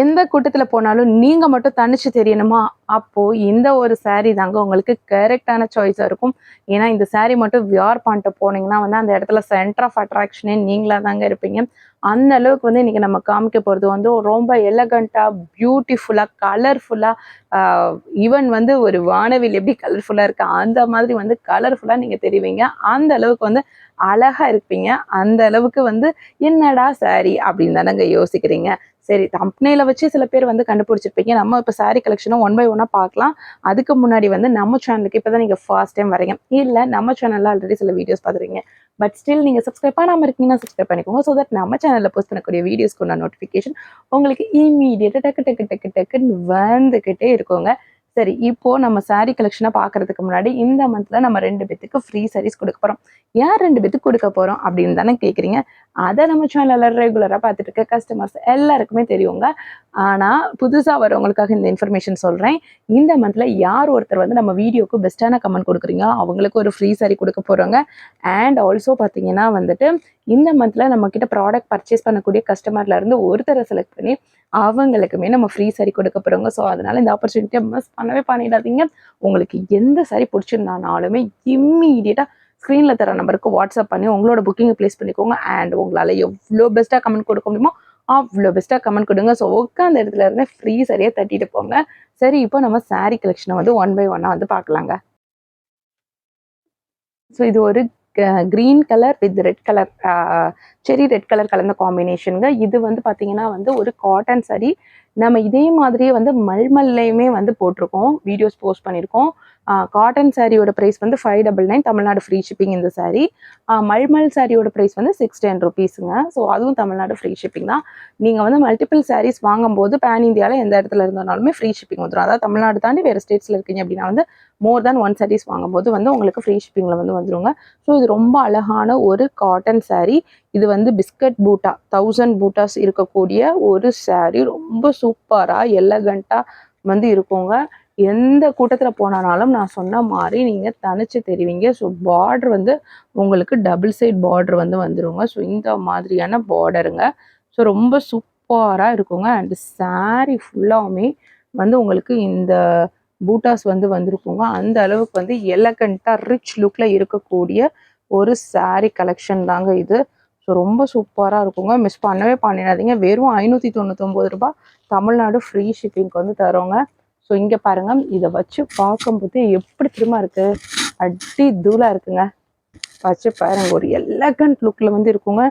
எந்த கூட்டத்துல போனாலும் நீங்க மட்டும் தனிச்சு தெரியணுமா? அப்போ இந்த ஒரு சாரி தாங்க உங்களுக்கு கரெக்டான சாய்ஸா இருக்கும். ஏன்னா இந்த சாரி மட்டும் வியர் பண்ணிட்டு போனீங்கன்னா வந்து அந்த இடத்துல சென்டர் ஆஃப் அட்ராக்ஷனே நீங்களா தாங்க இருப்பீங்க. அந்த அளவுக்கு வந்து இன்னைக்கு நம்ம காமிக்க போறது வந்து ரொம்ப எலகண்டா, பியூட்டிஃபுல்லா, கலர்ஃபுல்லா ஈவன் வந்து ஒரு வானவில் எப்படி கலர்ஃபுல்லா இருக்கு அந்த மாதிரி வந்து கலர்ஃபுல்லா நீங்க தெரிவிங்க. அந்த அளவுக்கு வந்து அழகா இருப்பீங்க. அந்த அளவுக்கு வந்து என்னடா சாரி அப்படின்னு தானங்க யோசிக்கிறீங்க. சரி, தம்ப்நெயில வச்சு சில பேர் வந்து கண்டுபிடிச்சிருப்பீங்க. நம்ம இப்போ சாரி கலெக்ஷனும் ஒன் பை ஒன்னா பார்க்கலாம். அதுக்கு முன்னாடி வந்து நம்ம சேனலுக்கு இப்பதான் நீங்க ஃபர்ஸ்ட் டைம் வரீங்க, இல்ல நம்ம சேனல்ல ஆல்ரெடி சில வீடியோஸ் பார்த்துருக்கீங்க, பட் ஸ்டில் நீங்க சப்ஸ்கிரைப் பண்ணாம இருக்கீங்கன்னா சப்ஸ்கிரைப் பண்ணிக்கோங்க. ஸோ தட் நம்ம சேனல்ல போஸ்ட் பண்ணக்கூடிய வீடியோஸ்க்கு நோட்டிஃபிகேஷன் உங்களுக்கு இமீடியட்டா டக்கு டக்கு டக்கு டக்குன்னு வந்துகிட்டே இருக்குங்க. சரி, இப்போ நம்ம சாரி கலெக்ஷனை பார்க்கறதுக்கு முன்னாடி இந்த மந்த்ல நம்ம 2 பேத்துக்கு ஃப்ரீ சாரீஸ் கொடுக்க போறோம். யார் 2 பேத்துக்கு கொடுக்க போறோம் அப்படின்னு தானே கேட்குறீங்க. அதை நம்ம சேனல்ல ரெகுலரா பார்த்துட்டு இருக்க கஸ்டமர்ஸ் எல்லாருக்குமே தெரியுங்க. ஆனா புதுசா வரவங்களுக்காக இந்த இன்ஃபர்மேஷன் சொல்றேன். இந்த மந்த்ல யார் ஒருத்தர் வந்து நம்ம வீடியோக்கு பெஸ்ட்டான கமெண்ட் கொடுக்குறீங்களோ அவங்களுக்கு ஒரு ஃப்ரீ சாரி கொடுக்க போறோங்க. அண்ட் ஆல்சோ பார்த்தீங்கன்னா வந்துட்டு இந்த மந்த்ல நம்ம கிட்ட ப்ராடக்ட் பர்ச்சேஸ் பண்ணக்கூடிய கஸ்டமர்ல இருந்து ஒருத்தரை செலக்ட் பண்ணி அவங்களுக்குமே நம்ம ஃப்ரீ சாரி கொடுக்க போறோங்க. ஸோ அதனால இந்த ஆப்பர்ச்சுனிட்டியை மிஸ் பண்ணவே பண்ணிடாதீங்க. உங்களுக்கு எந்த சாரி பிடிச்சிருந்தானாலுமே இம்மீடியட்டா ஸ்க்ரீனில் தர நம்பருக்கு வாட்ஸ்அப் பண்ணி உங்களோட புக்கிங்கை ப்ளேஸ் பண்ணிக்கோங்க. அண்ட் உங்களால் எவ்வளோ பெஸ்ட்டாக கமெண்ட் கொடுக்க முடியுமோ அவ்வளோ பெஸ்ட்டாக கமெண்ட் கொடுங்க. ஸோ உட்காந்த இடத்துல இருந்து ஃப்ரீ சரியாக தட்டிட்டு போங்க. சரி, இப்போ நம்ம சாரீ கலெக்ஷனை வந்து ஒன் பை ஒன்னாக வந்து பார்க்கலாங்க. ஸோ இது ஒரு green colour with red colour, செரி ரெட் கலர் கலந்த காம்பினேஷனுங்க. இது வந்து பார்த்தீங்கன்னா வந்து ஒரு காட்டன் சாரி. நம்ம இதே மாதிரியே வந்து மல்மல்லையுமே வந்து போட்டிருக்கோம், வீடியோஸ் போஸ்ட் பண்ணியிருக்கோம். காட்டன் சாரியோட ப்ரைஸ் வந்து 599, தமிழ்நாடு ஃப்ரீ ஷிப்பிங் இந்த சாரி. மல்மல் சாரியோட ப்ரைஸ் வந்து 610 ருபீஸுங்க. ஸோ அதுவும் தமிழ்நாடு ஃப்ரீ ஷிப்பிங் தான். நீங்கள் வந்து மல்டிபிள் சாரீஸ் வாங்கும்போது பேன் இந்தியாவில் எந்த இடத்துல இருந்தாலுமே ஃப்ரீ ஷிப்பிங் வந்துடும். அதாவது தமிழ்நாடு தாண்டி வேறு ஸ்டேட்ஸில் இருக்கீங்க அப்படின்னா வந்து மோர் தேன் 1 சாரீஸ் வாங்கும்போது வந்து உங்களுக்கு ஃப்ரீ ஷிப்பிங்கில் வந்து வந்துருங்க. ஸோ இது ரொம்ப அழகான ஒரு காட்டன் சாரீ. இது வந்து பிஸ்கட் பூட்டா 1000 பூட்டாஸ் இருக்கக்கூடிய ஒரு சாரீ. ரொம்ப சூப்பராக எலகண்ட்டாக வந்து இருக்குங்க. எந்த கூட்டத்தில் போனாலும் நான் சொன்ன மாதிரி நீங்கள் தனிச்சு தெரிவிங்க. ஸோ பார்டர் வந்து உங்களுக்கு டபுள் சைட் பார்டர் வந்து வந்துருங்க. ஸோ இந்த மாதிரியான பார்டருங்க. ஸோ ரொம்ப சூப்பராக இருக்குங்க. அண்ட் சாரீ ஃபுல்லாகவுமே வந்து உங்களுக்கு இந்த பூட்டாஸ் வந்து வந்திருக்குங்க. அந்த அளவுக்கு வந்து எலகண்ட்டாக ரிச் லுக்கில் இருக்கக்கூடிய ஒரு சாரீ கலெக்ஷன் தாங்க இது. ஸோ ரொம்ப சூப்பராக இருக்குங்க. மிஸ் பண்ணவே பண்ணிடாதீங்க. வெறும் 599 ரூபாய் தமிழ்நாடு ஃப்ரீ ஷிப்பிங்க்கு வந்து தரோங்க. ஸோ இங்கே பாருங்கள், இதை வச்சு பார்க்கும்போது எப்படி திரும்ப இருக்குது, அடி தூளாக இருக்குங்க. வச்சு பாருங்க, ஒரு எலகண்ட் லுக்கில் வந்து இருக்குங்க.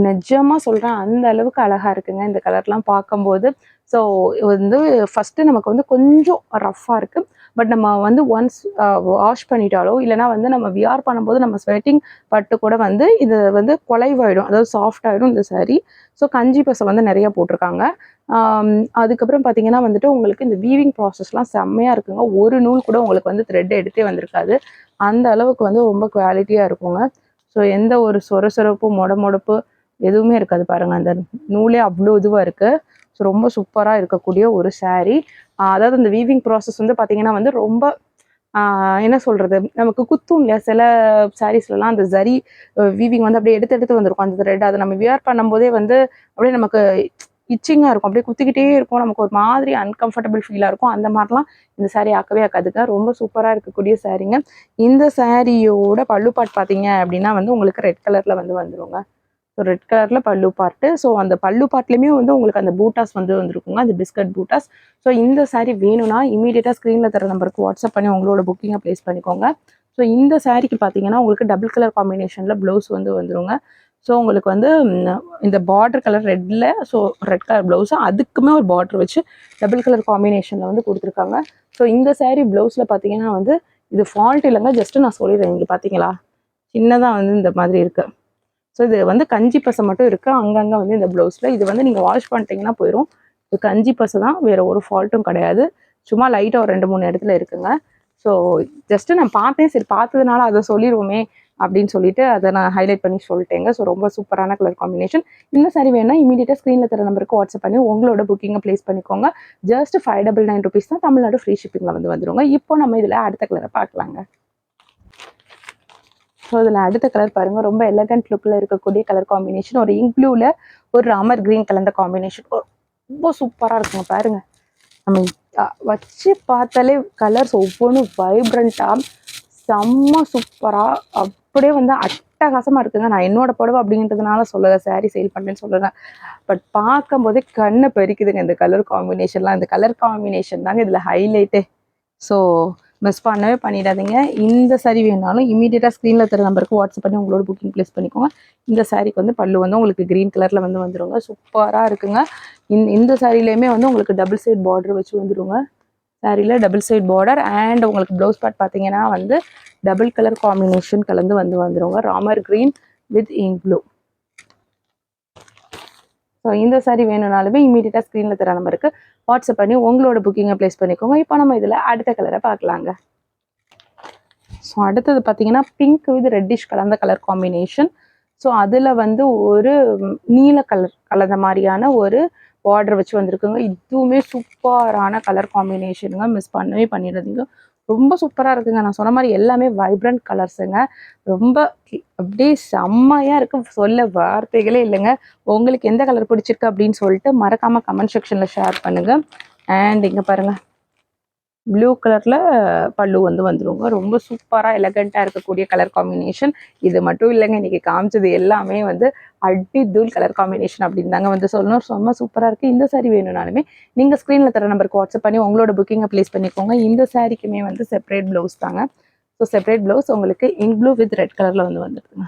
நிஜமாக சொல்கிறேன், அந்த அளவுக்கு அழகாக இருக்குங்க இந்த கலர்லாம் பார்க்கும்போது. ஸோ வந்து ஃபஸ்ட்டு நமக்கு வந்து கொஞ்சம் ரஃப்பாக இருக்குது. பட் நம்ம வந்து ஒன்ஸ் வாஷ் பண்ணிட்டாலோ இல்லைனா வந்து நம்ம வியர் பண்ணும்போது நம்ம ஸ்வெட்டிங் பட்டு கூட வந்து இது வந்து குலைவாயிடும், அதாவது சாஃப்ட் ஆகிடும் இந்த சாரீ. ஸோ கஞ்சி பசை வந்து நிறையா போட்டிருக்காங்க. அதுக்கப்புறம் பார்த்தீங்கன்னா வந்துட்டு உங்களுக்கு இந்த வீவிங் ப்ராசஸ்லாம் செம்மையாக இருக்குங்க. ஒரு நூல் கூட உங்களுக்கு வந்து த்ரெட் எடுத்தே வந்திருக்காது. அந்த அளவுக்கு வந்து ரொம்ப குவாலிட்டியாக இருக்குங்க. ஸோ எந்த ஒரு சொரசொரப்பு மொடப்பு எதுவுமே இருக்காது பாருங்கள். அந்த நூலே அவ்வளோ இதுவாக இருக்குது. ஸோ ரொம்ப சூப்பராக இருக்கக்கூடிய ஒரு சாரீ. அதாவது அந்த வீவிங் ப்ராசஸ் வந்து பார்த்திங்கன்னா வந்து ரொம்ப என்ன சொல்கிறது, நமக்கு குத்தும் இல்லையா சில சாரீஸ்லலாம் அந்த ஜரி வீவிங் வந்து அப்படியே எடுத்து எடுத்து வந்திருக்கும் அந்த த்ரெட். அதை நம்ம வியர் பண்ணும்போதே வந்து அப்படியே நமக்கு இச்சிங்காக இருக்கும், அப்படியே குத்திக்கிட்டே இருக்கும், நமக்கு ஒரு மாதிரி அன்கம்ஃபர்டபுள் ஃபீலாக இருக்கும். அந்த மாதிரிலாம் இந்த சாரீ ஆக்கவே ஆக்காதுங்க. ரொம்ப சூப்பராக இருக்கக்கூடிய சாரீங்க. இந்த சாரியோட பல்லு பார்ட் பார்த்தீங்க அப்படின்னா வந்து உங்களுக்கு ரெட் கலரில் வந்து வந்துருங்க. ஸோ ரெட் கலரில் பல்லு பார்ட்டு. ஸோ அந்த பல்லு பார்ட்லேயுமே வந்து உங்களுக்கு அந்த பூட்டாஸ் வந்து வந்துருக்குங்க, அந்த பிஸ்கட் பூட்டாஸ். ஸோ இந்த சாரீ வேணும்னா இமீடியட்டாக ஸ்க்ரீனில் தர நம்பருக்கு வாட்ஸ்அப் பண்ணி உங்களோட புக்கிங்கை ப்ளேஸ் பண்ணிக்கோங்க. ஸோ இந்த சாரீக்கு பார்த்தீங்கன்னா உங்களுக்கு டபுள் கலர் காம்பினேஷனில் ப்ளவுஸ் வந்து வந்துருங்க. ஸோ உங்களுக்கு வந்து இந்த பார்டர் கலர் ரெட்டில், ஸோ ரெட் கலர் ப்ளவுஸு, அதுக்குமே ஒரு பார்டர் வச்சு டபுள் கலர் காம்பினேஷனில் வந்து கொடுத்துருக்காங்க. ஸோ இந்த சாரீ ப்ளவுஸில் பார்த்தீங்கன்னா வந்து இது ஃபால்ட் இல்லைங்க, ஜஸ்ட்டு நான் சொல்லிடுறேன். இங்கே பார்த்தீங்களா சின்னதாக வந்து இந்த மாதிரி இருக்குது. ஸோ இது வந்து கஞ்சி பசை மட்டும் இருக்குது அங்கங்கே வந்து இந்த ப்ளவுஸில். இது வந்து நீங்கள் வாஷ் பண்ணிட்டீங்கன்னா போயிடும். இது கஞ்சி பசை தான், வேறு ஒரு ஃபால்ட்டும் கிடையாது. சும்மா லைட்டாக ஒரு 2-3 இடத்துல இருக்குங்க. ஸோ ஜஸ்ட்டு நான் பார்த்தேன், சரி பார்த்ததுனால அதை சொல்லிடுவோமே அப்படின்னு சொல்லிட்டு அதை நான் ஹைலைட் பண்ணி சொல்லிட்டேங்க. ஸோ ரொம்ப சூப்பரான கலர் காம்பினேஷன். இந்த சாரி வேணால் இமீடியட்டாக ஸ்க்ரீனில் தர நம்பருக்கு வாட்ஸ்அப் பண்ணி உங்களோட புக்கிங்கை ப்ளேஸ் பண்ணிக்கோங்க. ஜஸ்ட் 599 ருபீஸ் தான், தமிழ்நாடு ஃப்ரீ ஷிப்பிங்கில் வந்து வந்துருங்க. இப்போ நம்ம இதில் அடுத்த கலரை பார்க்கலாங்க. ஸோ இதில் அடுத்த கலர் பாருங்கள், ரொம்ப எலகண்ட் லுக்கில் இருக்கக்கூடிய கலர் காம்பினேஷன். ஒரு இங்க் ப்ளூவில் ஒரு ராமர் க்ரீன் கலந்த காம்பினேஷன். ரொம்ப சூப்பராக இருக்குங்க. பாருங்க, நம்ம வச்சு பார்த்தாலே கலர்ஸ் ஒவ்வொன்றும் வைப்ரண்ட்டாக செம்ம சூப்பராக அப்படியே வந்து அட்டகாசமாக இருக்குங்க. நான் என்னோட புடவை அப்படின்றதுனால சொல்லலை, சாரீ சேல் பண்ணுறேன்னு சொல்லுறேன். பட் பார்க்கும்போதே கண்ணை பறிக்குதுங்க இந்த கலர் காம்பினேஷன்லாம். இந்த கலர் காம்பினேஷன் தாங்க இதில் ஹைலைட்டே. ஸோ மிஸ் பண்ணவே பண்ணிடாதீங்க. இந்த சாரீ வேணாலும் இமீடியட்டாக ஸ்க்ரீனில் தர நம்பருக்கு வாட்ஸ்அப் பண்ணி உங்களோட புக்கிங் ப்ளேஸ் பண்ணிக்கோங்க. இந்த சாரீக்கு வந்து பல்லு வந்து உங்களுக்கு க்ரீன் கலரில் வந்து வந்துடுங்க. சூப்பராக இருக்குங்க. இந்த சாரீலையுமே வந்து உங்களுக்கு டபுள் சைட் பார்டர் வச்சு வந்துடுங்க. சாரியில் டபுள் சைட் பார்டர் அண்ட் உங்களுக்கு ப்ளவுஸ் பார்ட் பார்த்தீங்கன்னா வந்து டபுள் கலர் காம்பினேஷன் கலந்து வந்துடுங்க. Ramar green with ink blue. So இந்த சாரீ வேணும்னாலுமே இமீடியட்டாக ஸ்க்ரீனில் தர நம்பருக்கு வாட்ஸ்அப் பண்ணி உங்களோட புக்கிங்கை ப்ளேஸ் பண்ணிக்கோங்க. இப்போ நம்ம இதில் அடுத்த கலரை பார்க்கலாங்க. ஸோ அடுத்தது பார்த்தீங்கன்னா பிங்க் வித் ரெட்டிஷ் கலந்த கலர் காம்பினேஷன். ஸோ அதில் வந்து ஒரு நீல கலர் கலந்த மாதிரியான ஒரு பார்டர் வச்சு வந்திருக்குங்க. இதுவுமே சூப்பரான கலர் காம்பினேஷனுங்க. மிஸ் பண்ணவே பண்ணிடாதீங்க. ரொம்ப சூப்பராக இருக்குங்க. நான் சொன்ன மாதிரி எல்லாமே வைப்ரண்ட் கலர்ஸுங்க. ரொம்ப அப்படியே செம்மையாக இருக்குது, சொல்ல வார்த்தைகளே இல்லைங்க. உங்களுக்கு எந்த கலர் பிடிச்சிருக்கு அப்படின்னு சொல்லிட்டு மறக்காமல் கமெண்ட் செக்ஷனில் ஷேர் பண்ணுங்கள். அண்ட் இங்கே பாருங்கள், ப்ளூ கலரில் பல்லு வந்து வந்துருங்க. ரொம்ப சூப்பராக எலகண்ட்டாக இருக்கக்கூடிய கலர் காம்பினேஷன். இது மட்டும் இல்லைங்க, இன்றைக்கி காமிச்சது எல்லாமே வந்து அடி தூள் கலர் காம்பினேஷன் அப்படின்னு தாங்க வந்து சொல்லணும். ரொம்ப சூப்பராக இருக்குது. இந்த சாரீ வேணும்னாலுமே நீங்கள் ஸ்க்ரீனில் தர நம்பருக்கு வாட்ஸ்அப் பண்ணி உங்களோட புக்கிங்கை ப்ளேஸ் பண்ணிக்கோங்க. இந்த சாரீக்குமே வந்து செப்பரேட் ப்ளவுஸ் தாங்க. ஸோ செப்பரேட் ப்ளவுஸ் உங்களுக்கு இங்க் ப்ளூ வித் ரெட் கலரில் வந்து வந்துருக்குங்க.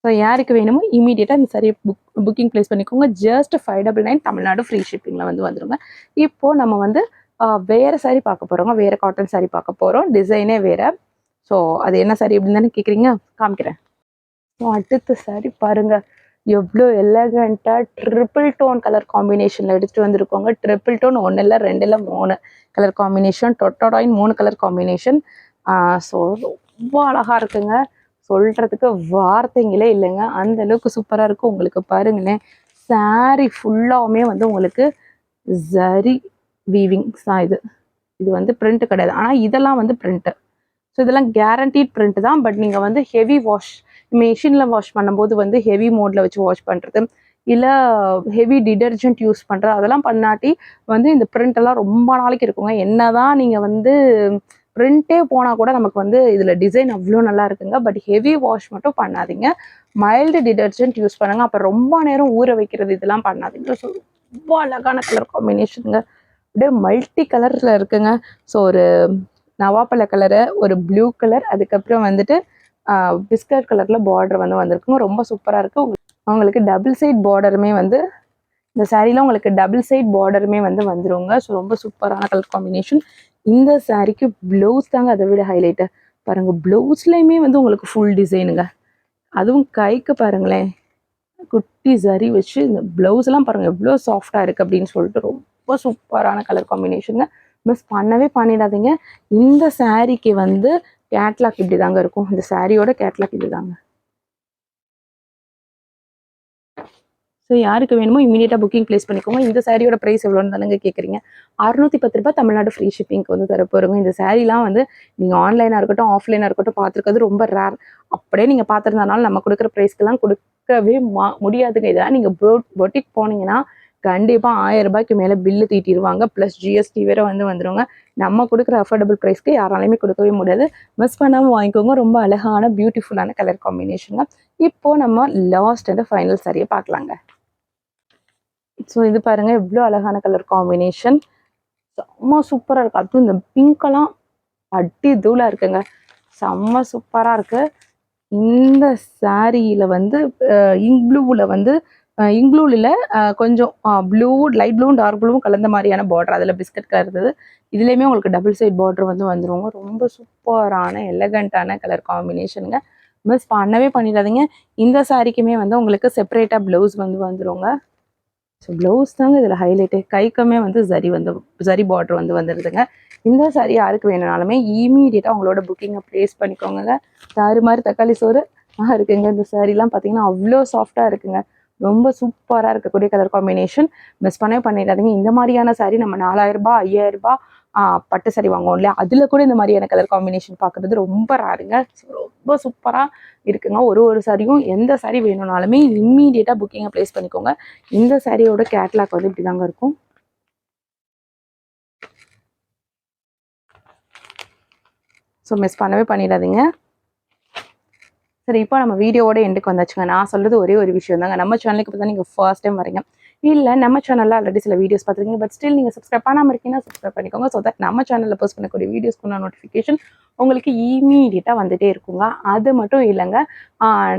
ஸோ யாருக்கு வேணுமோ இமீடியட்டாக இந்த சாரீ புக்கிங் ப்ளேஸ் பண்ணிக்கோங்க. ஜஸ்ட் 599 தமிழ்நாடு ஃப்ரீ ஷிப்பிங்கில் வந்து வந்துடுங்க. இப்போது நம்ம வந்து வேறு சாரீ பார்க்க போகிறோங்க. வேறு காட்டன் சாரீ பார்க்க போகிறோம். டிசைனே வேறு. ஸோ அது என்ன சாரீ அப்படின்னு தானே கேட்குறீங்க, காமிக்கிறேன். ஸோ அடுத்த சாரீ பாருங்கள், எவ்வளோ எலகண்ட்டாக ட்ரிபிள் டோன் கலர் காம்பினேஷனில் எடுத்துகிட்டு வந்திருக்கோங்க. ட்ரிபிள் டோன் 1 இல்லை 2 இல்லை 3 கலர் காம்பினேஷன், டொட்டோடாயின் 3 கலர் காம்பினேஷன். ஸோ ரொம்ப அழகாக இருக்குங்க. சொல்கிறதுக்கு வார்த்தைங்களே இல்லைங்க, அந்த அளவுக்கு சூப்பராக இருக்கும். உங்களுக்கு பாருங்களேன், சாரீ ஃபுல்லாகவுமே வந்து உங்களுக்கு ஜரி வீவிங்ஸ் தான். இது வந்து பிரிண்ட் கிடையாது, ஆனால் இதெல்லாம் வந்து பிரிண்ட்டு. ஸோ இதெல்லாம் கேரண்டீட் பிரிண்ட் தான். பட் நீங்கள் வந்து ஹெவி வாஷ் மிஷினில் வாஷ் பண்ணும்போது வந்து ஹெவி மோடில் வச்சு வாஷ் பண்ணுறது, இல்லை ஹெவி டிடர்ஜென்ட் யூஸ் பண்ணுறது, அதெல்லாம் பண்ணாட்டி வந்து இந்த பிரிண்டெல்லாம் ரொம்ப நாளைக்கு இருக்குங்க. என்ன தான் நீங்கள் வந்து பிரிண்ட்டே போனால் கூட நமக்கு வந்து இதில் டிசைன் அவ்வளோ நல்லா இருக்குங்க. பட் ஹெவி வாஷ் மட்டும் பண்ணாதீங்க. மைல்டு டிடர்ஜென்ட் யூஸ் பண்ணுங்கள். அப்போ ரொம்ப நேரம் ஊற வைக்கிறது இதெல்லாம் பண்ணாதீங்க. ஸோ ரொம்ப அழகான கலர் காம்பினேஷனுங்க. அப்படியே மல்டி கலரில் இருக்குங்க. ஸோ ஒரு நவாப்பழ கலரு, ஒரு ப்ளூ கலர், அதுக்கப்புறம் வந்துட்டு பிஸ்கட் கலரில் பார்டர் வந்து வந்திருக்குங்க. ரொம்ப சூப்பராக இருக்குது. உங்களுக்கு டபுள் சைட் பார்டருமே வந்து இந்த சாரீலாம் உங்களுக்கு டபுள் சைட் பார்டருமே வந்து வந்துருங்க. ஸோ ரொம்ப சூப்பரான கலர் காம்பினேஷன். இந்த சாரீக்கு ப்ளவுஸ் தாங்க அதை விட ஹைலைட்டு. பாருங்கள், ப்ளவுஸ்லேயுமே வந்து உங்களுக்கு ஃபுல் டிசைனுங்க. அதுவும் கைக்கு பாருங்களேன், குட்டி சரி வச்சு இந்த ப்ளவுஸ்லாம் பாருங்கள் எவ்வளோ சாஃப்டாக இருக்குது அப்படின்னு சொல்லிட்டு ரொம்ப சூப்பரான கலர் காம்பினேஷனுங்க. மிஸ் பண்ணவே பண்ணிடாதீங்க. இந்த சாரீக்கு வந்து கேட்லாக் இப்படி தாங்க இருக்கும். இந்த சாரியோட கேட்லாக் இது தாங்க. ஸோ யாருக்கு வேணுமோ இமீடியட்டாக புக்கிங் ப்ளேஸ் பண்ணிக்கோங்க. இந்த சாரியோட ப்ரைஸ் எவ்வளோன்னு தானங்க கேட்குறீங்க. 610 ரூபாய் தமிழ்நாடு ஃப்ரீ ஷிப்பிங்க்கு வந்து தரப்போகிறோங்க. இந்த சாரீலாம் வந்து நீங்கள் ஆன்லைனாக இருக்கட்டும் ஆஃப்லைனாக இருக்கட்டும் பார்த்துருக்கிறது ரொம்ப ரேர். அப்படியே நீங்கள் பார்த்துருந்தனால நம்ம கொடுக்குற ப்ரைஸ்க்கெல்லாம் கொடுக்கவே முடியாதுங்க. இதெல்லாம் நீங்கள் பொட்டிக் போனீங்கன்னா கண்டிப்பாக 1000 ரூபாய்க்கு மேலே பில்லு தீட்டிடுவாங்க. ப்ளஸ் ஜிஎஸ்டி வேறு வந்துருங்க. நம்ம கொடுக்குற அஃபோர்டபுள் ப்ரைஸ்க்கு யாராலையுமே கொடுக்கவே முடியாது. மிஸ் பண்ணாமல் வாங்கிக்கோங்க. ரொம்ப அழகான பியூட்டிஃபுல்லான கலர் காம்பினேஷனுங்க. இப்போது நம்ம லாஸ்ட் அண்ட் ஃபைனல் சாரியை பார்க்கலாங்க. ஸோ இது பாருங்கள், எவ்வளோ அழகான கலர் காம்பினேஷன், செம்ம சூப்பராக இருக்குது. அதுவும் இந்த பிங்க்கெல்லாம் அடி தூளாக இருக்குங்க, செம்ம சூப்பராக இருக்குது. இந்த சாரியில் வந்து இங்க் ப்ளூவில் வந்து இங்க் ப்ளூவில் கொஞ்சம் ப்ளூ லைட் ப்ளூவும் டார்க் ப்ளூவும் கலந்த மாதிரியான பார்டர், அதில் பிஸ்கட் கலர் இருந்தது. இதுலேயுமே உங்களுக்கு டபுள் சைட் பார்டர் வந்து வந்துருவாங்க. ரொம்ப சூப்பரான எலகண்ட்டான கலர் காம்பினேஷனுங்க. மிஸ் பண்ணவே பண்ணிடாதீங்க. இந்த சாரிக்குமே வந்து உங்களுக்கு செப்பரேட்டாக ப்ளவுஸ் வந்து வந்துருங்க. ஸோ ப்ளவுஸ் தாங்க இதில் ஹைலைட்டு. கைக்குமே வந்து சரி பார்டர் வந்து வந்துடுதுங்க. இந்த சாரி யாருக்கு வேணும்னாலுமே இமீடியட்டாக உங்களோட புக்கிங்கை ப்ளேஸ் பண்ணிக்கோங்க. சாரி மாதிரி தக்காளி சோறு இருக்குங்க. இந்த சாரீலாம் பார்த்தீங்கன்னா அவ்வளோ சாஃப்டாக இருக்குங்க. ரொம்ப சூப்பராக இருக்கக்கூடிய கலர் காம்பினேஷன். மிஸ் பண்ணவே பண்ணிடாதீங்க. இந்த மாதிரியான சாரீ நம்ம 4000 ரூபாய் 5000 ரூபாய் பட்டு சாரி வாங்குவோம் இல்லையா, அதில் கூட இந்த மாதிரியான கலர் காம்பினேஷன் பார்க்குறது ரொம்ப ரேருங்க. ரொம்ப சூப்பராக இருக்குங்க. ஒரு சாரியும் எந்த சாரி வேணும்னாலுமே இம்மீடியட்டாக புக்கிங்கை ப்ளேஸ் பண்ணிக்கோங்க. இந்த சாரியோட கேட்லாக் வந்து இப்படி தாங்க இருக்கும். ஸோ மிஸ் பண்ணவே பண்ணிடாதீங்க. சரி, இப்போ நம்ம வீடியோவோட எண்டுக்கு வந்தாச்சுங்க. நான் சொல்கிறது ஒரே ஒரு விஷயம் தாங்க. நம்ம சேனலுக்கு இப்போ தான் நீங்கள் ஃபர்ஸ்ட் டைம் வரீங்க, இல்லை நம்ம சேனலில் ஆல்ரெடி சில வீடியோஸ் பார்த்துருக்கீங்க, பட் ஸ்டில் நீங்கள் சப்ஸ்கிரைப் பண்ணாமல் இருக்கீங்கன்னா சப்ஸ்கிரைப் பண்ணிக்கோங்க. ஸோ தட் நம்ம சேனலில் போஸ்ட் பண்ணக்கூடிய வீடியோஸ்க்குள்ள நோட்டிஃபிகேஷன் உங்களுக்கு இமீடியட்டாக வந்துகிட்டே இருக்குங்க. அது மட்டும் இல்லைங்க,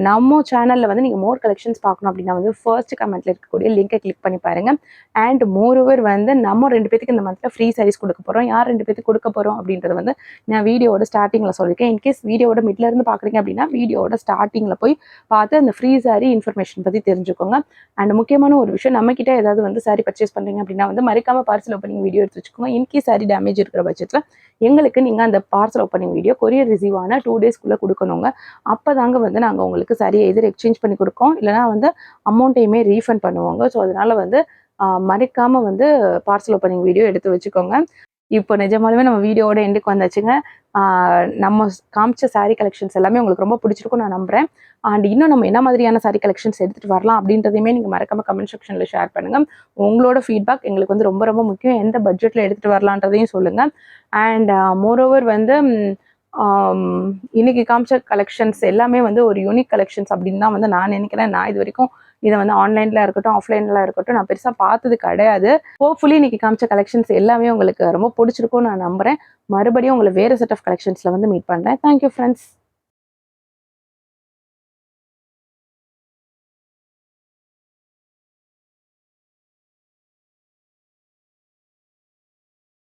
நம்ம சேனலில் வந்து நீங்கள் மோர் கலெக்ஷன்ஸ் பார்க்கணும் அப்படின்னா வந்து ஃபர்ஸ்ட் கமெண்ட்டில் இருக்கக்கூடிய லிங்கை கிளிக் பண்ணி பாருங்கள். அண்ட் மோரோவர் வந்து நம்ம 2 பேத்துக்கு இந்த மந்த்தில் ஃப்ரீ சாரீஸ் கொடுக்க போகிறோம். யார் 2 பேத்துக்கு கொடுக்க போகிறோம் அப்படின்றது வந்து நான் வீடியோவோட ஸ்டார்டிங்கில் சொல்லியிருக்கேன். இன்கேஸ் வீடியோவோட மிட்ல இருந்து பார்க்குறீங்க அப்படின்னா வீடியோவோட ஸ்டார்டிங்கில் போய் பார்த்து அந்த ஃப்ரீ சாரீ இன்ஃபர்மேஷன் பற்றி தெரிஞ்சுக்கோங்க. அண்ட் முக்கியமான ஒரு விஷயம், நம்மக்கிட்ட ஏதாவது வந்து சாரீ பர்ச்சேஸ் பண்ணுறீங்க அப்படின்னா வந்து மறக்காமல் பார்சல் ஓப்பனிங் வீடியோ எடுத்து வச்சுக்கோங்க. இன்கேஸ் சாரீ டேமேஜ் இருக்கிற பட்சத்தில் எங்களுக்கு நீங்கள் அந்த parcel opening video courier receive ஆன 2 டேஸ்க்குள்ளே கொடுக்கணுங்க. அப்போ தாங்க வந்து நாங்கள் உங்களுக்கு சாரியை எதிர் எக்ஸ்சேஞ்ச் பண்ணி கொடுக்கோம், இல்லைனா வந்து அமௌண்ட்டையுமே ரீஃபண்ட் பண்ணுவாங்க. ஸோ அதனால் வந்து மறக்காமல் வந்து பார்சல் ஓப்பனிங் வீடியோ எடுத்து வச்சுக்கோங்க. இப்போ நிஜமாலுமே நம்ம வீடியோவோட எண்டுக்கு வந்தாச்சுங்க. நம்ம காமிச்ச சாரீ கலெக்ஷன்ஸ் எல்லாமே உங்களுக்கு ரொம்ப பிடிச்சிருக்கும் நான் நம்புகிறேன். அண்ட் இன்னும் நம்ம என்ன மாதிரியான சாரீ கலெக்ஷன்ஸ் எடுத்துகிட்டு வரலாம் அப்படின்றதையுமே நீங்கள் மறக்காமல் கமெண்ட் செக்ஷனில் ஷேர் பண்ணுங்கள். உங்களோட ஃபீட்பேக் எங்களுக்கு வந்து ரொம்ப ரொம்ப முக்கியம். எந்த பட்ஜெட்டில் எடுத்துகிட்டு வரலான்றதையும் சொல்லுங்கள். அண்ட் மோரோவர் வந்து இன்னைக்கு காமிச்ச கலெக்ஷன்ஸ் எல்லாமே வந்து ஒரு யூனிக் கலெக்ஷன்ஸ் அப்படின்னு தான் வந்து நான் நினைக்கிறேன். நான் இது வரைக்கும் இதை வந்து ஆன்லைனில் இருக்கட்டும் ஆஃப்லைனில் இருக்கட்டும் நான் பெருசாக பார்த்தது கிடையாது. ஹோப்ஃபுல்லி இன்னைக்கு காமிச்ச கலெக்ஷன்ஸ் எல்லாமே உங்களுக்கு ரொம்ப பிடிச்சிருக்கும்னு நான் நம்புகிறேன். மறுபடியும் உங்களை வேறு செட் ஆஃப் கலெக்ஷன்ஸில் வந்து மீட் பண்ணுறேன். Thank you friends.